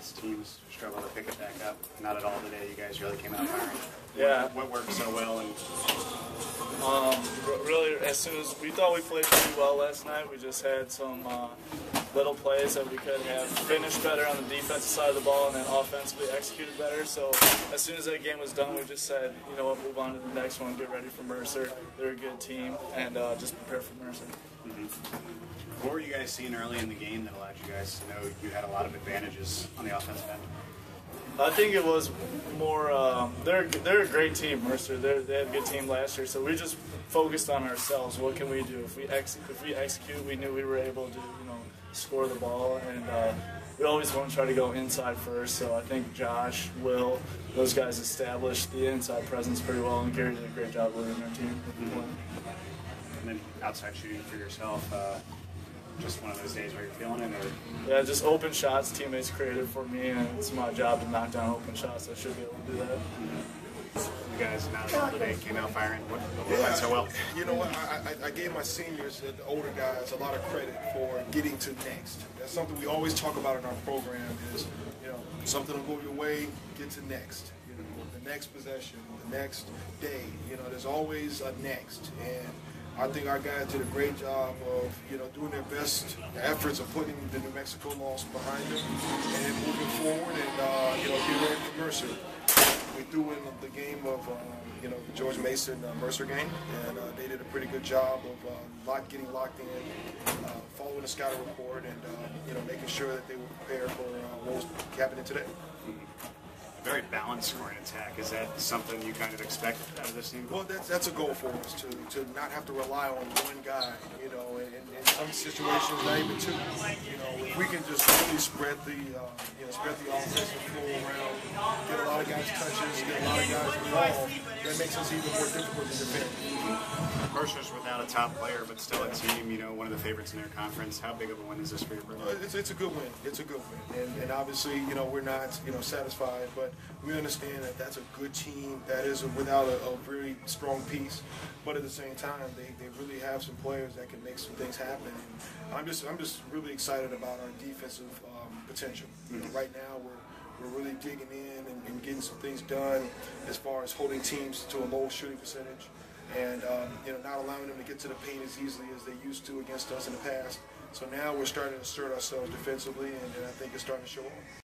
past teams struggle to pick it back up. Not at all today. You guys really came out firing. Yeah. What worked so well? And really, as soon as we thought we played pretty well last night, we just had some little plays that we could have finished better on the defensive side of the ball and then offensively executed better. So as soon as that game was done, we just said, you know what, move on to the next one, get ready for Mercer. They're a good team, and just prepare for Mercer. What were you guys seeing early in the game that allowed you guys to know you had a lot of advantages on the offensive end? I think it was more. They're a great team, Mercer. They had a good team last year, so we just focused on ourselves. What can we do? If we execute, we knew we were able to, score the ball, and we always want to try to go inside first. So I think Josh, Will, those guys established the inside presence pretty well, and Gary did a great job leading our team. And then outside shooting for yourself. Just one of those days where you're feeling it? Or? Yeah, just open shots teammates created for me, and it's my job to knock down open shots. I should be able to do that. You guys, now today, came out firing. What went so well? You know what? I gave my seniors, the older guys, a lot of credit for getting to next. That's something we always talk about in our program is, something will go your way, get to next. The next possession, the next day. There's always a next. And I think our guys did a great job of, doing their best efforts of putting the New Mexico loss behind them and moving forward and, getting ready for Mercer. We threw in the game of, the George Mason Mercer game, and they did a pretty good job of getting locked in, following the scouting report, and, making sure that they were prepared for what was happening today. Very balanced scoring attack. Is that something you kind of expect out of this team? Well, that's a goal for us to not have to rely on one guy. In some situations, not even two. If we can just really spread the offensive floor around, get a lot of guys touches, get a lot of guys involved, that makes us even more difficult to defend. Mercer's without a top player, but still a team. One of the favorites in their conference. How big of a win is this for your program? It's a good win. It's a good win, and obviously, we're not satisfied, but we understand that that's a good team that is without a really strong piece, but at the same time they really have some players that can make some things happen. And I'm just really excited about our defensive potential. Right now we're really digging in and getting some things done as far as holding teams to a low shooting percentage and not allowing them to get to the paint as easily as they used to against us in the past. So now we're starting to assert ourselves defensively, and I think it's starting to show up.